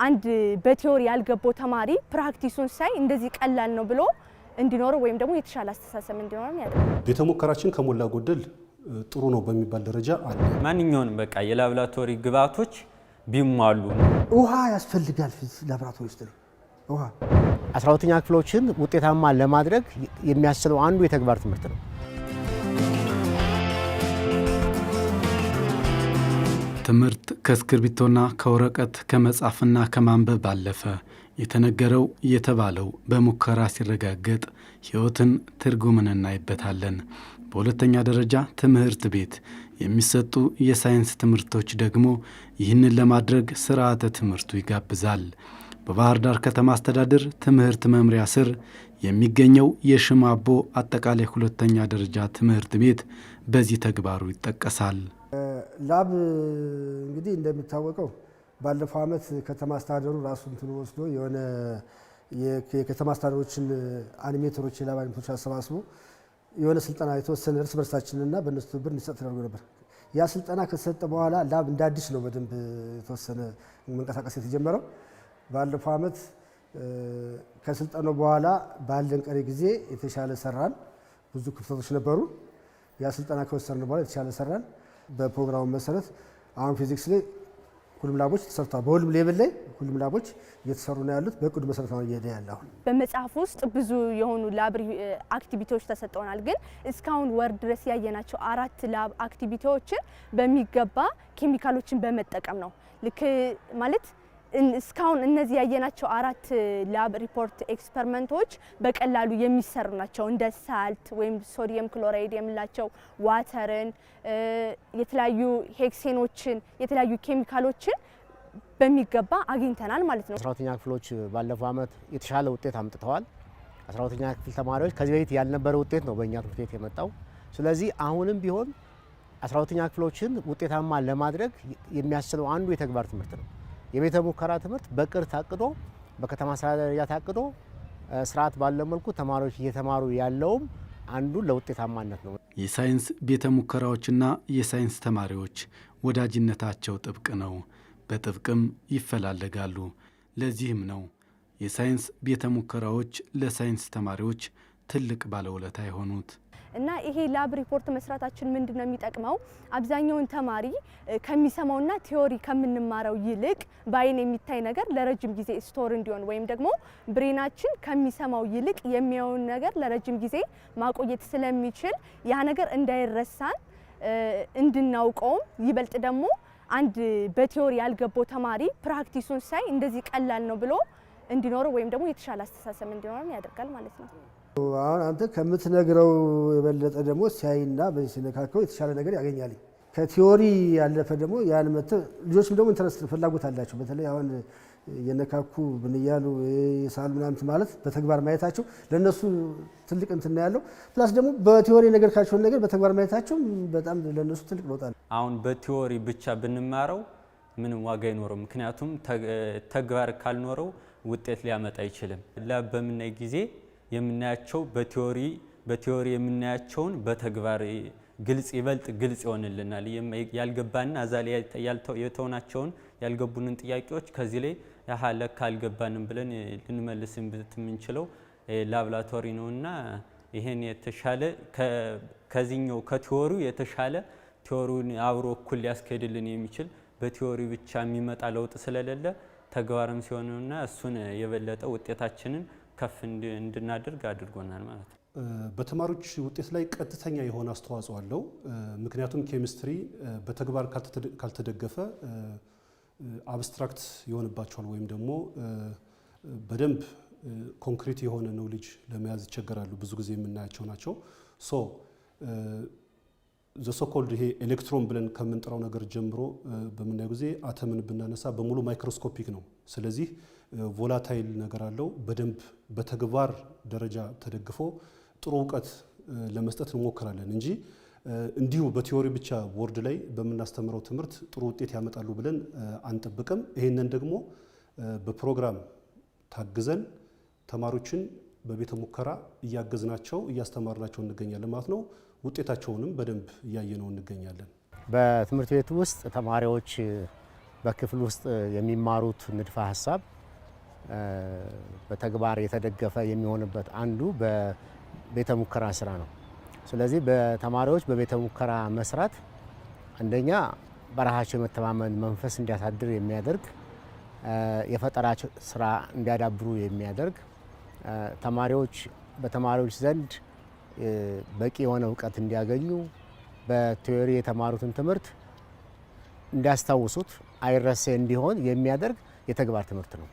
አንድ በቲዮሪ ያልገባው ተማሪ ፕራክቲሱን ሳይ እንደዚህ ቀላል ነው ብሎ እንዲኖር ወይም ደግሞ የተሻለ አስተሳሰብ እንዲኖር ያደርጋል። ቤተ ሙከራችን ከሞላ ጎደል ጥሩ ነው በሚባል ደረጃ አለ። ማንኛውንም በቃ የላብራቶሪ ግብዓቶች ቢሟሉ ውሃ ያስፈልጋል። ላብራቶሪ ውስጥ ውሃ 12ኛ ክፍሎችን ውጤታማ ለማድረግ የሚያስችለው አንዱ የተግባር ትምህርት ነው። ትምህርት ከእስክርቢቶና ከወረቀት ከመጻፍና ከማንበብ ባለፈ የተነገረው የተባለው በሙከራ ሲረጋገጥ ሕይወትን ትርጉምን እናይበታለን። በሁለተኛ ደረጃ ትምህርት ቤት የሚሰጡ የሳይንስ ትምህርቶች ደግሞ ይህንን ለማድረግ ስርዓተ ትምህርቱ ይጋብዛል። በባህር ዳር ከተማ አስተዳደር ትምህርት መምሪያ ስር የሚገኘው የሽማቦ አጠቃላይ ሁለተኛ ደረጃ ትምህርት ቤት በዚህ ተግባሩ ይጠቀሳል። ላብ እንግዲህ እንደሚታወቀው ባለፈው ዓመት ከተማ አስተዳደሩ ራሱን ወስዶ የሆነ የከተማ አስተዳደሮችን አኒሜተሮች የላብ አኒሜተሮች አሰባስቦ የሆነ ስልጠና የተወሰነ እርስ በርሳችንና በእነሱ ትብብር እንዲሰጥ ተደርጎ ነበር። ያ ስልጠና ከተሰጠ በኋላ ላብ እንደ አዲስ ነው በደንብ የተወሰነ መንቀሳቀስ የተጀመረው። ባለፈው ዓመት ከስልጠናው በኋላ ባለን ቀሪ ጊዜ የተሻለ ሰራን። ብዙ ክፍተቶች ነበሩ። ያ ስልጠና ከወሰድን በኋላ የተሻለ ሰራን። በፕሮግራሙ መሰረት አሁን ፊዚክስ ላይ ሁሉም ላቦች ተሰርተዋል። በሁሉም ሌቭል ላይ ሁሉም ላቦች እየተሰሩ ነው ያሉት። በእቅዱ መሰረት ነው እየሄደ ያለው። አሁን በመጽሐፍ ውስጥ ብዙ የሆኑ ላብ አክቲቪቲዎች ተሰጥተውናል። ግን እስካሁን ወር ድረስ ያየናቸው 4 ላብ አክቲቪቲዎችን በሚገባ ኬሚካሎችን በመጠቀም ነው። ልክ ማለት እስካሁን እነዚህ ያየናቸው 4 ላብ ሪፖርት ኤክስፐሪመንቶች በቀላሉ የሚሰሩ ናቸው። እንደ ሳልት ወይም ሶዲየም ክሎራይድ የምላቸው ዋተርን፣ የተለያዩ ሄክሴኖችን፣ የተለያዩ ኬሚካሎችን በሚገባ አግኝተናል ማለት ነው። 12ኛ ክፍሎች ባለፈው ዓመት የተሻለ ውጤት አምጥተዋል። 12ኛ ክፍል ተማሪዎች ከዚህ በፊት ያልነበረ ውጤት ነው በእኛ ትምህርት ቤት የመጣው። ስለዚህ አሁንም ቢሆን 12ኛ ክፍሎችን ውጤታማ ለማድረግ የሚያስችለው አንዱ የተግባር ትምህርት ነው። የቤተ ሙከራ ትምህርት በቅር ታቅዶ በከተማ አስተዳደር ደረጃ ታቅዶ ስርዓት ባለው መልኩ ተማሪዎች እየተማሩ ያለውም አንዱ ለውጤታማነት ነው። የሳይንስ ቤተ ሙከራዎችና የሳይንስ ተማሪዎች ወዳጅነታቸው ጥብቅ ነው፣ በጥብቅም ይፈላለጋሉ። ለዚህም ነው የሳይንስ ቤተ ሙከራዎች ለሳይንስ ተማሪዎች ትልቅ ባለውለታ የሆኑት። እና ይሄ ላብ ሪፖርት መስራታችን ምንድነው የሚጠቅመው? አብዛኛውን ተማሪ ከሚሰማውና ቲዮሪ ከምንማረው ይልቅ በአይን የሚታይ ነገር ለረጅም ጊዜ ስቶር እንዲሆን ወይም ደግሞ ብሬናችን ከሚሰማው ይልቅ የሚያየውን ነገር ለረጅም ጊዜ ማቆየት ስለሚችል ያ ነገር እንዳይረሳን እንድናውቀውም ይበልጥ ደግሞ አንድ በቲዮሪ ያልገባው ተማሪ ፕራክቲሱን ሳይ እንደዚህ ቀላል ነው ብሎ እንዲኖር ወይም ደግሞ የተሻለ አስተሳሰብ እንዲኖር ያደርጋል ማለት ነው። አሁን አንተ ከምትነግረው የበለጠ ደግሞ ሲያይና በዚህ ሲነካከው የተሻለ ነገር ያገኛል። ከቲዮሪ ያለፈ ደግሞ ያን ልጆችም ደግሞ ኢንተረስት ፍላጎት አላቸው። በተለይ አሁን የነካኩ ብንያሉ የሳሉ ምናምን ማለት በተግባር ማየታቸው ለነሱ ትልቅ እንትን ያለው ፕላስ ደግሞ በቲዮሪ ነገር ካቸው ነገር በተግባር ማየታቸው በጣም ለነሱ ትልቅ ለውጥ አለ። አሁን በቲዮሪ ብቻ ብንማረው ምንም ዋጋ አይኖርም። ምክንያቱም ተግባር ካልኖረው ውጤት ሊያመጣ አይችልም። ላብ በምናይ ጊዜ የምናያቸው በቲዮሪ የምናያቸውን በተግባር ይበልጥ ግልጽ ይሆንልናል። ያልገባና እዛ ላይ የተውናቸውን ያልገቡንን ጥያቄዎች ከዚህ ላይ ለካ አልገባንም ብለን ልንመልስበት የምንችለው ላብራቶሪ ነውና ይሄን የተሻለ ከዚህኛው ከቲዮሪው የተሻለ ቲዮሪውን አብሮ እኩል ሊያስኬድልን የሚችል በቲዮሪ ብቻ የሚመጣ ለውጥ ስለሌለ ተግባርም ሲሆንና እሱን የበለጠ ውጤታችንን ከፍ እንድናደርግ አድርጎናል ማለት ነው። በተማሪዎች ውጤት ላይ ቀጥተኛ የሆነ አስተዋጽኦ አለው። ምክንያቱም ኬሚስትሪ በተግባር ካልተደገፈ አብስትራክት ይሆንባቸዋል ወይም ደግሞ በደንብ ኮንክሪት የሆነ ኖሌጅ ለመያዝ ይቸገራሉ። ብዙ ጊዜ የምናያቸው ናቸው። ዘሶኮልድ ይሄ ኤሌክትሮን ብለን ከምንጠራው ነገር ጀምሮ በምናየው ጊዜ አተምን ብናነሳ በሙሉ ማይክሮስኮፒክ ነው። ስለዚህ ቮላታይል ነገር አለው። በደንብ በተግባር ደረጃ ተደግፎ ጥሩ እውቀት ለመስጠት እንሞክራለን እንጂ እንዲሁ በቲዮሪ ብቻ ቦርድ ላይ በምናስተምረው ትምህርት ጥሩ ውጤት ያመጣሉ ብለን አንጠብቅም። ይሄንን ደግሞ በፕሮግራም ታግዘን ተማሪዎችን በቤተ ሙከራ እያገዝናቸው እያስተማርናቸው እንገኛለን ማለት ነው። ውጤታቸውንም በደንብ እያየነው እንገኛለን። በትምህርት ቤቱ ውስጥ ተማሪዎች በክፍል ውስጥ የሚማሩት ንድፈ ሀሳብ በተግባር የተደገፈ የሚሆንበት አንዱ በቤተ ሙከራ ስራ ነው። ስለዚህ በተማሪዎች በቤተ ሙከራ መስራት አንደኛ በራሳቸው የመተማመን መንፈስ እንዲያሳድር የሚያደርግ የፈጠራ ስራ እንዲያዳብሩ የሚያደርግ በተማሪዎች ዘንድ በቂ የሆነ እውቀት እንዲያገኙ በቲዮሪ የተማሩትን ትምህርት እንዲያስታውሱት አይረሴ እንዲሆን የሚያደርግ የተግባር ትምህርት ነው።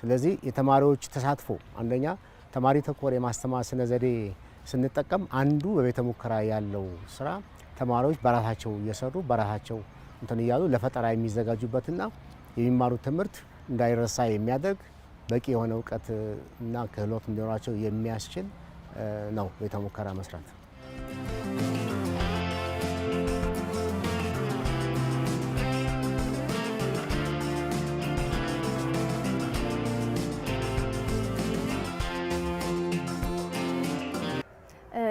ስለዚህ የተማሪዎች ተሳትፎ አንደኛ ተማሪ ተኮር የማስተማር ስነ ዘዴ ስንጠቀም አንዱ በቤተ ሙከራ ያለው ስራ ተማሪዎች በራሳቸው እየሰሩ በራሳቸው እንትን እያሉ ለፈጠራ የሚዘጋጁበትና የሚማሩት ትምህርት እንዳይረሳ የሚያደርግ በቂ የሆነ እውቀት እና ክህሎት እንዲኖራቸው የሚያስችል ነው ቤተ ሙከራ መስራት።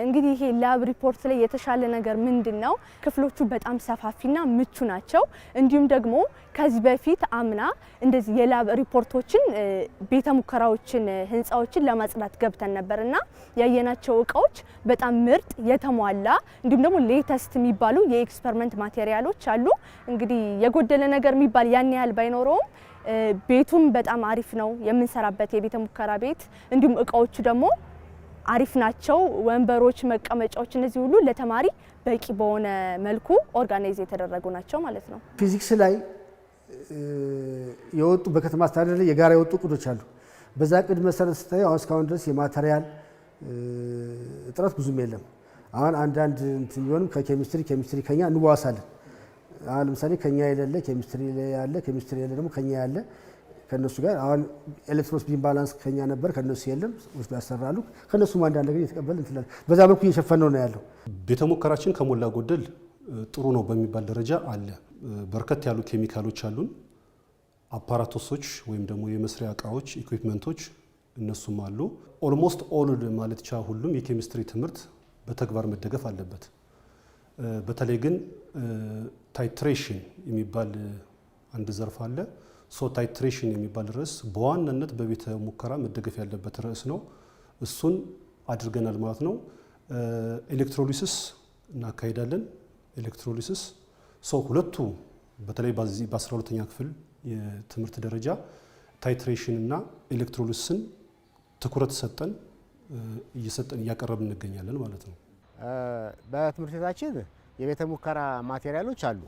እንግዲህ ይሄ ላብ ሪፖርት ላይ የተሻለ ነገር ምንድነው? ክፍሎቹ በጣም ሰፋፊና ምቹ ናቸው። እንዲሁም ደግሞ ከዚህ በፊት አምና እንደዚህ የላብ ሪፖርቶችን ቤተ ሙከራዎችን ህንፃዎችን ለማጽዳት ገብተን ነበርና ያየናቸው እቃዎች በጣም ምርጥ የተሟላ እንዲሁም ደግሞ ሌተስት የሚባሉ የኤክስፐሪመንት ማቴሪያሎች አሉ። እንግዲህ የጎደለ ነገር የሚባል ያን ያህል ባይኖረውም ቤቱም በጣም አሪፍ ነው የምንሰራበት የቤተ ሙከራ ቤት። እንዲሁም እቃዎቹ ደግሞ አሪፍ ናቸው። ወንበሮች፣ መቀመጫዎች እነዚህ ሁሉ ለተማሪ በቂ በሆነ መልኩ ኦርጋናይዝ የተደረጉ ናቸው ማለት ነው። ፊዚክስ ላይ የወጡ በከተማ አስተዳደር ላይ የጋራ የወጡ እቅዶች አሉ። በዛ እቅድ መሰረት ስታዩ አሁን እስካሁን ድረስ የማቴሪያል እጥረት ብዙም የለም። አሁን አንዳንድ እንትን ቢሆንም ከኬሚስትሪ ከኛ እንዋሳለን። አሁን ለምሳሌ ከኛ የሌለ ኬሚስትሪ ላይ ያለ፣ ኬሚስትሪ የሌለ ደግሞ ከኛ ያለ ከነሱ ጋር አሁን ኤሌክትሮስፒን ባላንስ ከኛ ነበር ከነሱ የለም ወስዶ ያሰራሉ። ከነሱም አንዳንድ ነገር እየተቀበልን እንላለን። በዛ መልኩ እየሸፈነው ነው ያለው። ቤተ ሙከራችን ከሞላ ጎደል ጥሩ ነው በሚባል ደረጃ አለ። በርከት ያሉ ኬሚካሎች አሉን፣ አፓራቶሶች ወይም ደግሞ የመስሪያ እቃዎች ኢኩዊፕመንቶች እነሱም አሉ። ኦልሞስት ኦል ማለት ቻ ሁሉም የኬሚስትሪ ትምህርት በተግባር መደገፍ አለበት። በተለይ ግን ታይትሬሽን የሚባል አንድ ዘርፍ አለ። ታይትሬሽን የሚባል ርዕስ በዋናነት በቤተ ሙከራ መደገፍ ያለበት ርዕስ ነው። እሱን አድርገናል ማለት ነው። ኤሌክትሮሊሲስ እናካሄዳለን። ኤሌክትሮሊሲስ ሁለቱ በተለይ በ12ኛ ክፍል የትምህርት ደረጃ ታይትሬሽን እና ኤሌክትሮሊሲስን ትኩረት ሰጠን እያቀረብን እንገኛለን ማለት ነው። በትምህርት ቤታችን የቤተ ሙከራ ማቴሪያሎች አሉ።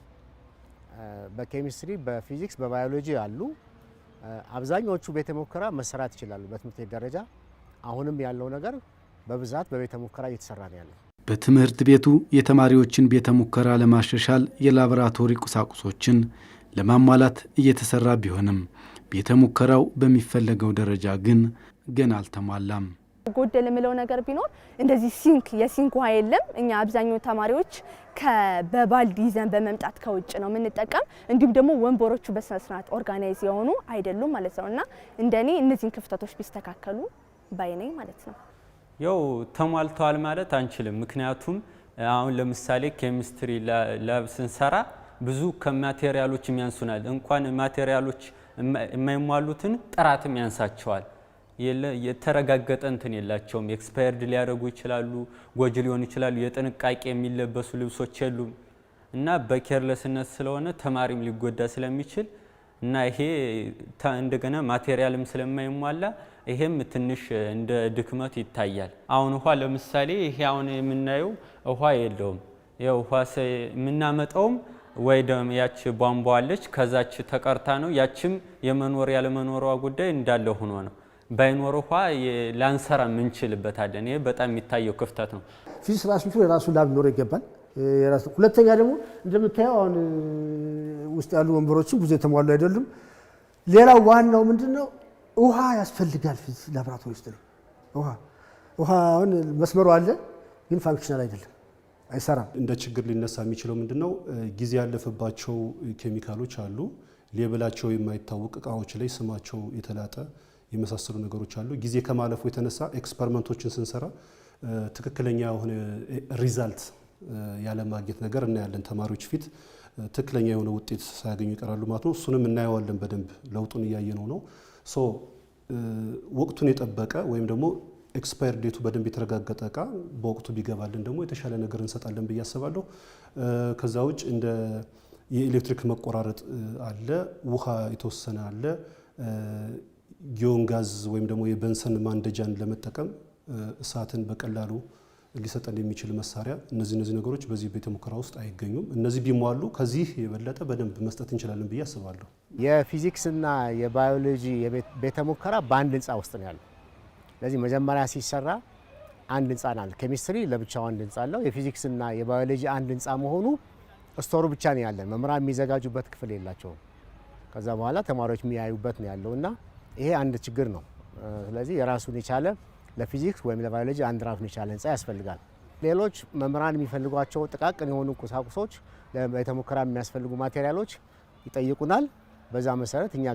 በኬሚስትሪ፣ በፊዚክስ፣ በባዮሎጂ አሉ። አብዛኞቹ ቤተ ሙከራ መሰራት ይችላሉ በትምህርት ቤት ደረጃ። አሁንም ያለው ነገር በብዛት በቤተ ሙከራ እየተሰራ ነው ያለው። በትምህርት ቤቱ የተማሪዎችን ቤተ ሙከራ ለማሻሻል የላቦራቶሪ ቁሳቁሶችን ለማሟላት እየተሰራ ቢሆንም ቤተ ሙከራው በሚፈለገው ደረጃ ግን ገና አልተሟላም። ጎደል የምለው ነገር ቢኖር እንደዚህ የሲንክ ውሃ የለም። እኛ አብዛኛው ተማሪዎች በባልዲ ይዘን በመምጣት ከውጭ ነው የምንጠቀም። እንዲሁም ደግሞ ወንበሮቹ በስነ ስርዓት ኦርጋናይዝ የሆኑ አይደሉም ማለት ነው እና እንደኔ እነዚህን ክፍተቶች ቢስተካከሉ ባይ ነኝ ማለት ነው። ያው ተሟልተዋል ማለት አንችልም። ምክንያቱም አሁን ለምሳሌ ኬሚስትሪ ላብ ስንሰራ ብዙ ከማቴሪያሎች የሚያንሱናል። እንኳን ማቴሪያሎች የማይሟሉትን ጥራትም ያንሳቸዋል። የተረጋገጠ እንትን የላቸውም። ኤክስፓየርድ ሊያደርጉ ይችላሉ፣ ጎጂ ሊሆኑ ይችላሉ። የጥንቃቄ የሚለበሱ ልብሶች የሉም እና በኬርለስነት ስለሆነ ተማሪም ሊጎዳ ስለሚችል እና ይሄ እንደገና ማቴሪያልም ስለማይሟላ ይሄም ትንሽ እንደ ድክመት ይታያል። አሁን ውሃ ለምሳሌ ይሄ አሁን የምናየው ውሃ የለውም። ያው ውሃ የምናመጣውም ወይ ደም ያች ቧንቧ አለች ከዛች ተቀርታ ነው። ያችም የመኖር ያለመኖሯ ጉዳይ እንዳለ ሆኖ ነው። ባይኖር ውሃ ላንሰራ ምንችልበት አለን። ይሄ በጣም የሚታየው ክፍተት ነው። ፊዚክስ ራሱ የራሱ ላብ ሊኖረው ይገባል። ሁለተኛ ደግሞ እንደምታየው አሁን ውስጥ ያሉ ወንበሮችን ብዙ የተሟሉ አይደሉም። ሌላው ዋናው ምንድነው? ውሃ ያስፈልጋል። ፊዚክስ ላቦራቶሪ ውስጥ ውሃ አሁን መስመሩ አለ ግን ፋንክሽናል አይደለም፣ አይሰራም። እንደ ችግር ሊነሳ የሚችለው ምንድነው? ጊዜ ያለፈባቸው ኬሚካሎች አሉ። ሌብላቸው የማይታወቅ እቃዎች ላይ ስማቸው የተላጠ የመሳሰሉ ነገሮች አሉ። ጊዜ ከማለፉ የተነሳ ኤክስፐሪመንቶችን ስንሰራ ትክክለኛ የሆነ ሪዛልት ያለማግኘት ነገር እናያለን። ተማሪዎች ፊት ትክክለኛ የሆነ ውጤት ሳያገኙ ይቀራሉ ማለት ነው። እሱንም እናየዋለን በደንብ ለውጡን እያየነው ነው። ሶ ወቅቱን የጠበቀ ወይም ደግሞ ኤክስፓየር ዴቱ በደንብ የተረጋገጠ እቃ በወቅቱ ቢገባልን ደግሞ የተሻለ ነገር እንሰጣለን ብዬ አስባለሁ። ከዛ ውጭ እንደ የኤሌክትሪክ መቆራረጥ አለ፣ ውሃ የተወሰነ አለ፣ ጊዮን ጋዝ ወይም ደግሞ የበንሰን ማንደጃን ለመጠቀም እሳትን በቀላሉ ሊሰጠን የሚችል መሳሪያ፣ እነዚህ ነገሮች በዚህ ቤተ ሙከራ ውስጥ አይገኙም። እነዚህ ቢሟሉ ከዚህ የበለጠ በደንብ መስጠት እንችላለን ብዬ አስባለሁ። የፊዚክስና የባዮሎጂ ቤተ ሙከራ በአንድ ህንፃ ውስጥ ነው ያለው። ስለዚህ መጀመሪያ ሲሰራ አንድ ህንፃ ናል። ኬሚስትሪ ለብቻው አንድ ህንፃ አለው። የፊዚክስና የባዮሎጂ አንድ ህንፃ መሆኑ ስቶሩ ብቻ ነው ያለን። መምህራን የሚዘጋጁበት ክፍል የላቸውም። ከዛ በኋላ ተማሪዎች የሚያዩበት ነው ያለው እና ይሄ አንድ ችግር ነው። ስለዚህ የራሱን የቻለ ለፊዚክስ ወይም ለባዮሎጂ አንድ ራሱን የቻለ ህንፃ ያስፈልጋል። ሌሎች መምህራን የሚፈልጓቸው ጥቃቅን የሆኑ ቁሳቁሶች፣ ለቤተ ሙከራ የሚያስፈልጉ ማቴሪያሎች ይጠይቁናል። በዛ መሰረት እኛ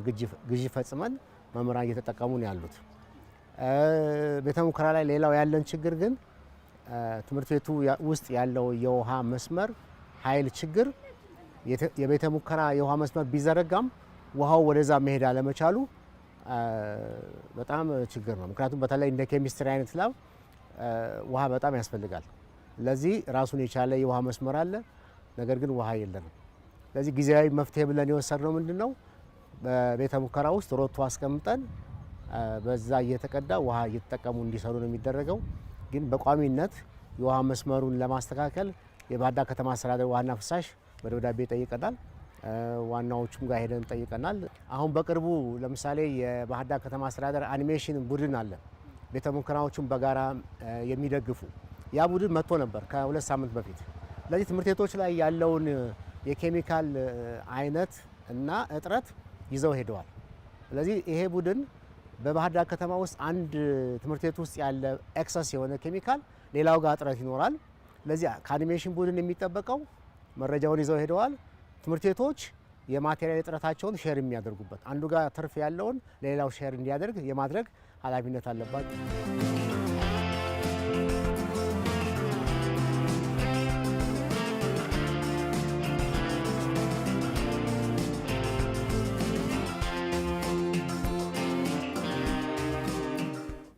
ግዢ ፈጽመን መምህራን እየተጠቀሙ ነው ያሉት። ቤተ ሙከራ ላይ ሌላው ያለን ችግር ግን ትምህርት ቤቱ ውስጥ ያለው የውሃ መስመር ኃይል ችግር፣ የቤተ ሙከራ የውሃ መስመር ቢዘረጋም ውሃው ወደዛ መሄድ አለመቻሉ በጣም ችግር ነው። ምክንያቱም በተለይ እንደ ኬሚስትሪ አይነት ላብ ውሃ በጣም ያስፈልጋል። ለዚህ ራሱን የቻለ የውሃ መስመር አለ፣ ነገር ግን ውሃ የለንም። ስለዚህ ጊዜያዊ መፍትሄ ብለን የወሰድነው ምንድነው? በቤተ ሙከራ ውስጥ ሮቶ አስቀምጠን በዛ እየተቀዳ ውሃ እየተጠቀሙ እንዲሰሩ ነው የሚደረገው። ግን በቋሚነት የውሃ መስመሩን ለማስተካከል የባህር ዳር ከተማ አስተዳደር ውሃና ፍሳሽ በደብዳቤ ጠይቀናል። ዋናዎቹም ጋር ሄደን ጠይቀናል። አሁን በቅርቡ ለምሳሌ የባህር ዳር ከተማ አስተዳደር አኒሜሽን ቡድን አለ፣ ቤተ ሙከራዎቹን በጋራ የሚደግፉ። ያ ቡድን መጥቶ ነበር ከ2 ሳምንት በፊት። ስለዚህ ትምህርት ቤቶች ላይ ያለውን የኬሚካል አይነት እና እጥረት ይዘው ሄደዋል። ስለዚህ ይሄ ቡድን በባህር ዳር ከተማ ውስጥ አንድ ትምህርት ቤት ውስጥ ያለ ኤክሰስ የሆነ ኬሚካል ሌላው ጋር እጥረት ይኖራል። ስለዚህ ከአኒሜሽን ቡድን የሚጠበቀው መረጃውን ይዘው ሄደዋል። ትምህርት ቤቶች የማቴሪያል እጥረታቸውን ሼር የሚያደርጉበት፣ አንዱ ጋር ትርፍ ያለውን ለሌላው ሼር እንዲያደርግ የማድረግ ኃላፊነት አለባቸው።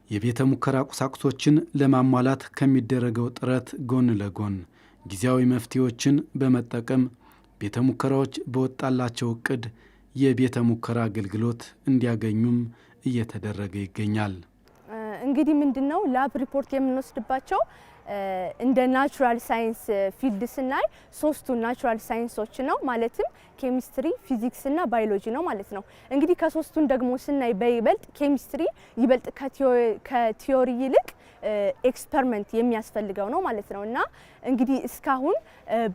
የቤተ ሙከራ ቁሳቁሶችን ለማሟላት ከሚደረገው ጥረት ጎን ለጎን ጊዜያዊ መፍትሄዎችን በመጠቀም ቤተ ሙከራዎች በወጣላቸው እቅድ የቤተ ሙከራ አገልግሎት እንዲያገኙም እየተደረገ ይገኛል። እንግዲህ ምንድነው ላብ ሪፖርት የምንወስድባቸው እንደ ናቹራል ሳይንስ ፊልድ ስናይ 3ቱ ናቹራል ሳይንሶች ነው። ማለትም ኬሚስትሪ፣ ፊዚክስ እና ባዮሎጂ ነው ማለት ነው። እንግዲህ ከ3ቱን ደግሞ ስናይ በይበልጥ ኬሚስትሪ ይበልጥ ከቲዮሪ ይልቅ ኤክስፐሪመንት የሚያስፈልገው ነው ማለት ነው እና እንግዲህ እስካሁን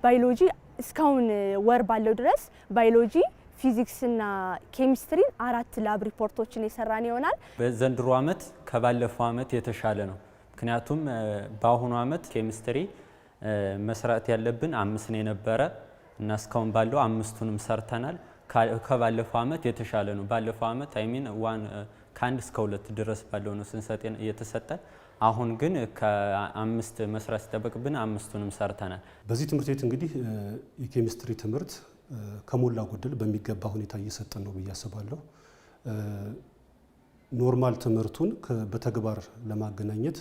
ባዮሎጂ እስካሁን ወር ባለው ድረስ ባዮሎጂ፣ ፊዚክስ እና ኬሚስትሪ 4 ላብ ሪፖርቶችን የሰራን ይሆናል። በዘንድሮ ዓመት ከባለፈው ዓመት የተሻለ ነው። ምክንያቱም በአሁኑ ዓመት ኬሚስትሪ መስራት ያለብን 5 ነው የነበረ እና እስካሁን ባለው 5ቱንም ሰርተናል። ከባለፈው ዓመት የተሻለ ነው። ባለፈው ዓመት ከ1 እስከ 2 ድረስ ባለው ነው ስንሰጥ የተሰጠን። አሁን ግን ከ5 መስራት ሲጠበቅብን 5ቱንም ሰርተናል። በዚህ ትምህርት ቤት እንግዲህ የኬሚስትሪ ትምህርት ከሞላ ጎደል በሚገባ ሁኔታ እየሰጠን ነው ብዬ አስባለሁ። ኖርማል ትምህርቱን በተግባር ለማገናኘት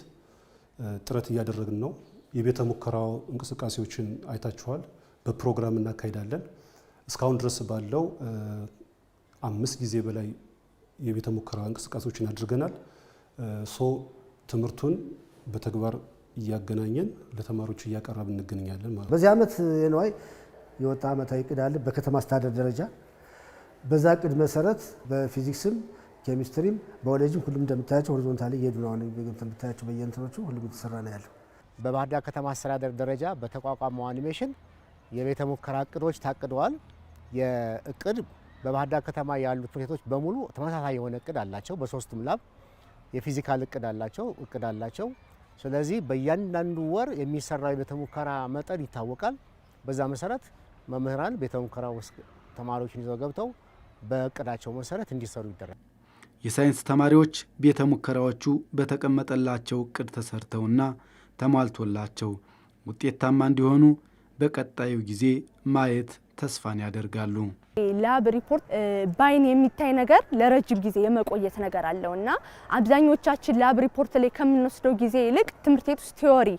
ጥረት እያደረግን ነው። የቤተ ሙከራው እንቅስቃሴዎችን አይታችኋል። በፕሮግራም እናካሂዳለን። እስካሁን ድረስ ባለው 5 ጊዜ በላይ የቤተ ሙከራ እንቅስቃሴዎችን አድርገናል። ትምህርቱን በተግባር እያገናኘን ለተማሪዎች እያቀረብን እንገኛለን ማለት ነው። በዚህ ዓመት የነዋይ የወጣ ዓመታዊ እቅድ አለ በከተማ አስተዳደር ደረጃ። በዛ እቅድ መሰረት በፊዚክስም ኬሚስትሪም ባዮሎጂም ሁሉም እንደምታያቸው ሆሪዞንታሊ እየሄዱ ነው። አሁን እንደምታያቸው በየእንትኖቹ ሁሉም የተሰራ ነው ያለው። በባህር ዳር ከተማ አስተዳደር ደረጃ በተቋቋመው አኒሜሽን የቤተ ሙከራ እቅዶች ታቅደዋል። የእቅድ በባህር ዳር ከተማ ያሉ ትምህርት ቤቶች በሙሉ ተመሳሳይ የሆነ እቅድ አላቸው። በ3ቱም ላብ የፊዚካል እቅድ አላቸው። ስለዚህ በእያንዳንዱ ወር የሚሰራው የቤተ ሙከራ መጠን ይታወቃል። በዛ መሰረት መምህራን ቤተ ሙከራ ውስጥ ተማሪዎችን ይዘው ገብተው በእቅዳቸው መሰረት እንዲሰሩ ይደረጋል። የሳይንስ ተማሪዎች ቤተ ሙከራዎቹ በተቀመጠላቸው እቅድ ተሰርተውና ተሟልቶላቸው ውጤታማ እንዲሆኑ በቀጣዩ ጊዜ ማየት ተስፋን ያደርጋሉ። ላብ ሪፖርት ባይን የሚታይ ነገር ለረጅም ጊዜ የመቆየት ነገር አለውና አብዛኞቻችን ላብ ሪፖርት ላይ ከምንወስደው ጊዜ ይልቅ ትምህርት ቤት ውስጥ ቲዮሪ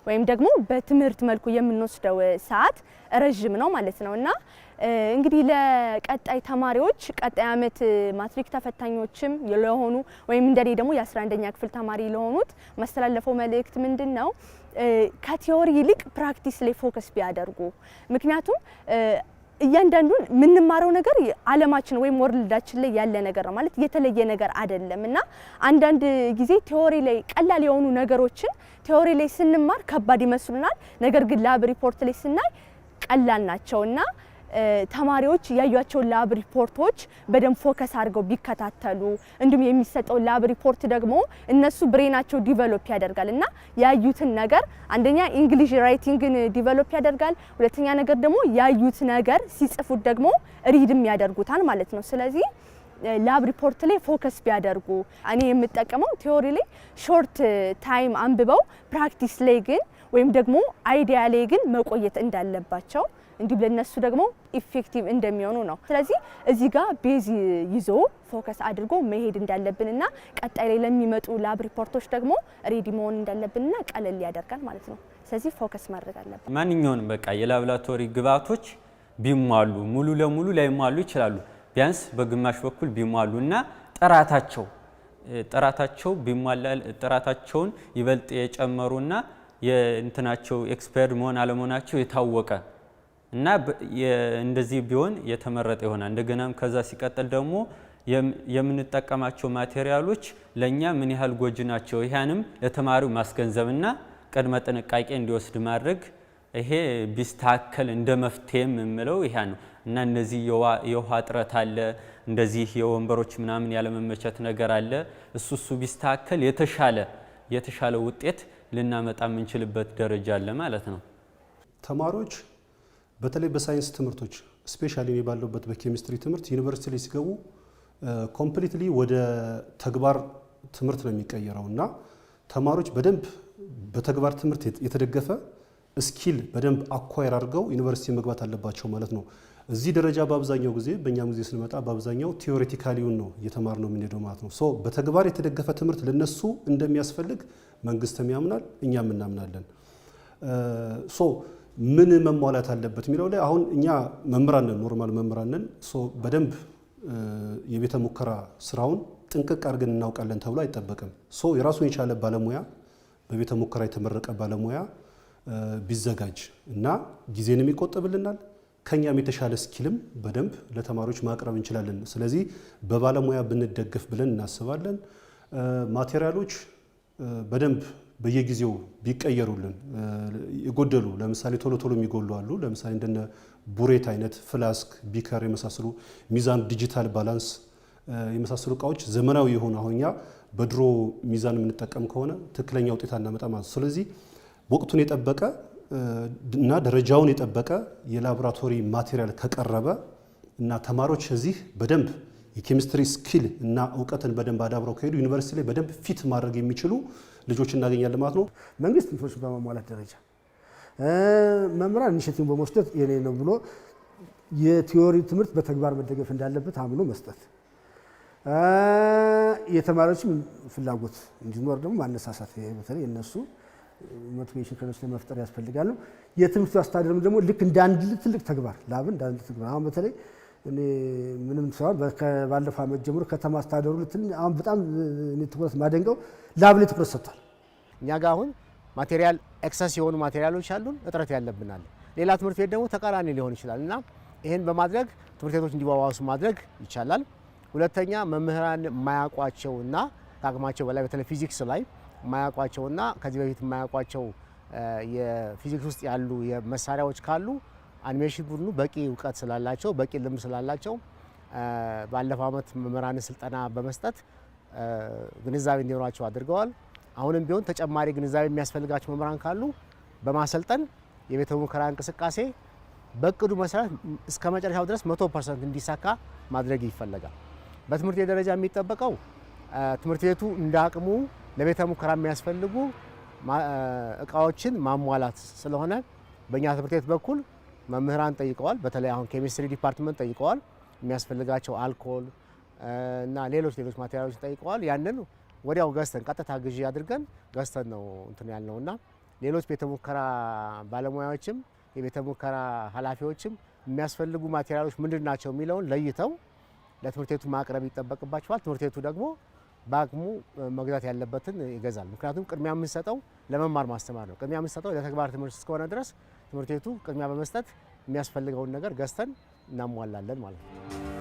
ወይም ደግሞ በትምህርት መልኩ የምንወስደው ሰዓት ረጅም ነው ማለት ነውና እንግዲህ ለቀጣይ ተማሪዎች ቀጣይ ዓመት ማትሪክ ተፈታኞችም ለሆኑ ወይም እንደኔ ደግሞ የ11ኛ ክፍል ተማሪ ለሆኑት ማስተላለፈው መልእክት ምንድነው? ከቲዮሪ ይልቅ ፕራክቲስ ላይ ፎከስ ቢያደርጉ። ምክንያቱም እያንዳንዱን የምንማረው ነገር ዓለማችን ወይም ወርልዳችን ላይ ያለ ነገር ነው ማለት የተለየ ነገር አይደለም እና አንዳንድ ጊዜ ቲዮሪ ላይ ቀላል የሆኑ ነገሮችን ቲዮሪ ላይ ስንማር ከባድ ይመስሉናል። ነገር ግን ላብ ሪፖርት ላይ ስናይ ቀላል ናቸውና ተማሪዎች ያዩዋቸውን ላብ ሪፖርቶች በደንብ ፎከስ አድርገው ቢከታተሉ እንዲሁም የሚሰጠው ላብ ሪፖርት ደግሞ እነሱ ብሬናቸው ዲቨሎፕ ያደርጋል እና ያዩትን ነገር አንደኛ እንግሊሽ ራይቲንግን ዲቨሎፕ ያደርጋል፣ ሁለተኛ ነገር ደግሞ ያዩት ነገር ሲጽፉት ደግሞ ሪድም ያደርጉታል ማለት ነው። ስለዚህ ላብ ሪፖርት ላይ ፎከስ ቢያደርጉ። እኔ የምጠቀመው ቲዮሪ ላይ ሾርት ታይም አንብበው ፕራክቲስ ላይ ግን ወይም ደግሞ አይዲያ ላይ ግን መቆየት እንዳለባቸው እንዲሁም ለነሱ ደግሞ ኢፌክቲቭ እንደሚሆኑ ነው። ስለዚህ እዚህ ጋር ቤዝ ይዞ ፎከስ አድርጎ መሄድ እንዳለብንና ቀጣይ ላይ ለሚመጡ ላብ ሪፖርቶች ደግሞ ሬዲ መሆን እንዳለብንና ቀለል ያደርጋል ማለት ነው። ስለዚህ ፎከስ ማድረግ አለብን። ማንኛውንም በቃ የላብራቶሪ ግብዓቶች ቢሟሉ ሙሉ ለሙሉ ላይሟሉ ይችላሉ። ቢያንስ በግማሽ በኩል ቢሟሉና ጥራታቸው ቢሟላ ጥራታቸውን ይበልጥ የጨመሩና የእንትናቸው ኤክስፐርት መሆን አለመሆናቸው የታወቀ እና እንደዚህ ቢሆን የተመረጠ ይሆናል። እንደገናም ከዛ ሲቀጥል ደግሞ የምንጠቀማቸው ማቴሪያሎች ለኛ ምን ያህል ጎጂ ናቸው ይሄንም ለተማሪው ማስገንዘብና ቅድመ ጥንቃቄ እንዲወስድ ማድረግ ይሄ ቢስተካከል እንደ መፍትሄም የምለው ይሄ ነው እና እነዚህ የውሃ እጥረት አለ፣ እንደዚህ የወንበሮች ምናምን ያለመመቸት ነገር አለ። እሱ ቢስተካከል የተሻለ ውጤት ልናመጣ የምንችልበት ደረጃ አለ ማለት ነው። ተማሪዎች በተለይ በሳይንስ ትምህርቶች ስፔሻሊ እኔ ባለሁበት በኬሚስትሪ ትምህርት ዩኒቨርሲቲ ላይ ሲገቡ ኮምፕሊትሊ ወደ ተግባር ትምህርት ነው የሚቀየረው እና ተማሪዎች በደንብ በተግባር ትምህርት የተደገፈ ስኪል በደንብ አኳየር አድርገው ዩኒቨርሲቲ መግባት አለባቸው ማለት ነው። እዚህ ደረጃ በአብዛኛው ጊዜ በእኛም ጊዜ ስንመጣ በአብዛኛው ቲዮሬቲካሊውን ነው እየተማር ነው የምንሄደው ማለት ነው። ሶ በተግባር የተደገፈ ትምህርት ለነሱ እንደሚያስፈልግ መንግስትም ያምናል፣ እኛም እናምናለን። ሶ ምን መሟላት አለበት የሚለው ላይ አሁን እኛ መምህራን ነን፣ ኖርማል መምህራን ነን። ሶ በደንብ የቤተ ሙከራ ስራውን ጥንቅቅ አድርገን እናውቃለን ተብሎ አይጠበቅም። ሶ የራሱን የቻለ ባለሙያ በቤተ ሙከራ የተመረቀ ባለሙያ ቢዘጋጅ እና ጊዜንም ይቆጥብልናል፣ ከኛም የተሻለ ስኪልም በደንብ ለተማሪዎች ማቅረብ እንችላለን። ስለዚህ በባለሙያ ብንደገፍ ብለን እናስባለን። ማቴሪያሎች በደንብ በየጊዜው ቢቀየሩልን የጎደሉ ለምሳሌ ቶሎ የሚጎሉ አሉ። ለምሳሌ እንደነ ቡሬት አይነት ፍላስክ፣ ቢከር የመሳሰሉ ሚዛን፣ ዲጂታል ባላንስ የመሳሰሉ እቃዎች ዘመናዊ የሆኑ አሁን እኛ በድሮ ሚዛን የምንጠቀም ከሆነ ትክክለኛ ውጤት አናመጣም ማለት። ስለዚህ ወቅቱን የጠበቀ እና ደረጃውን የጠበቀ የላቦራቶሪ ማቴሪያል ከቀረበ እና ተማሪዎች እዚህ በደንብ የኬሚስትሪ ስኪል እና እውቀትን በደንብ አዳብረው ከሄዱ ዩኒቨርሲቲ ላይ በደንብ ፊት ማድረግ የሚችሉ ልጆች እናገኛለን ማለት ነው። መንግስት ኢንፎርሜሽን በማሟላት ደረጃ መምህራን ኢኒሼቲቭ በመውሰድ የኔ ነው ብሎ የቲዮሪ ትምህርት በተግባር መደገፍ እንዳለበት አምኖ መስጠት፣ የተማሪዎችም ፍላጎት እንዲኖር ደግሞ ማነሳሳት፣ በተለይ እነሱ ሞቲቬሽን ከነሱ ለመፍጠር ያስፈልጋል። የትምህርት አስተዳደርም ደግሞ ልክ እንደ አንድ ትልቅ ተግባር ላብን እንደ አንድ ተግባር አሁን በተለይ እኔ ምንም ሳይሆን ባለፈው ዓመት ጀምሮ ከተማ አስተዳደሩ አሁን በጣም እኔ ትኩረት ማደንቀው ላብ ላይ ትኩረት ሰጥቷል። እኛ ጋር አሁን ማቴሪያል ኤክሰስ የሆኑ ማቴሪያሎች አሉን፣ እጥረት ያለብናል። ሌላ ትምህርት ቤት ደግሞ ተቃራኒ ሊሆን ይችላል እና ይህን በማድረግ ትምህርት ቤቶች እንዲዋዋሱ ማድረግ ይቻላል። ሁለተኛ መምህራን የማያውቋቸውና ከአቅማቸው በላይ በተለይ ፊዚክስ ላይ የማያውቋቸውና ከዚህ በፊት የማያውቋቸው የፊዚክስ ውስጥ ያሉ መሳሪያዎች ካሉ አኒሜሽን ቡድኑ በቂ እውቀት ስላላቸው በቂ ልምድ ስላላቸው ባለፈው ዓመት መምህራን ስልጠና በመስጠት ግንዛቤ እንዲኖራቸው አድርገዋል። አሁንም ቢሆን ተጨማሪ ግንዛቤ የሚያስፈልጋቸው መምህራን ካሉ በማሰልጠን የቤተ ሙከራ እንቅስቃሴ በእቅዱ መሰረት እስከ መጨረሻው ድረስ 100% እንዲሳካ ማድረግ ይፈለጋል። በትምህርት ቤት ደረጃ የሚጠበቀው ትምህርት ቤቱ እንደ አቅሙ ለቤተ ሙከራ የሚያስፈልጉ እቃዎችን ማሟላት ስለሆነ በእኛ ትምህርት ቤት በኩል መምህራን ጠይቀዋል። በተለይ አሁን ኬሚስትሪ ዲፓርትመንት ጠይቀዋል። የሚያስፈልጋቸው አልኮል እና ሌሎች ማቴሪያሎች ጠይቀዋል። ያንን ወዲያው ገዝተን ቀጥታ ግዢ አድርገን ገዝተን ነው እንትን ያልነውና ሌሎች ቤተ ሙከራ ባለሙያዎችም የቤተ ሙከራ ኃላፊዎችም የሚያስፈልጉ ማቴሪያሎች ምንድናቸው የሚለውን ለይተው ለትምህርት ቤቱ ማቅረብ ይጠበቅባቸዋል። ትምህርት ቤቱ ደግሞ በአቅሙ መግዛት ያለበትን ይገዛል። ምክንያቱም ቅድሚያ የምንሰጠው ለመማር ማስተማር ነው። ቅድሚያ የምንሰጠው ለተግባር ትምህርት እስከሆነ ድረስ ትምህርት ቤቱ ቅድሚያ በመስጠት የሚያስፈልገውን ነገር ገዝተን እናሟላለን ማለት ነው።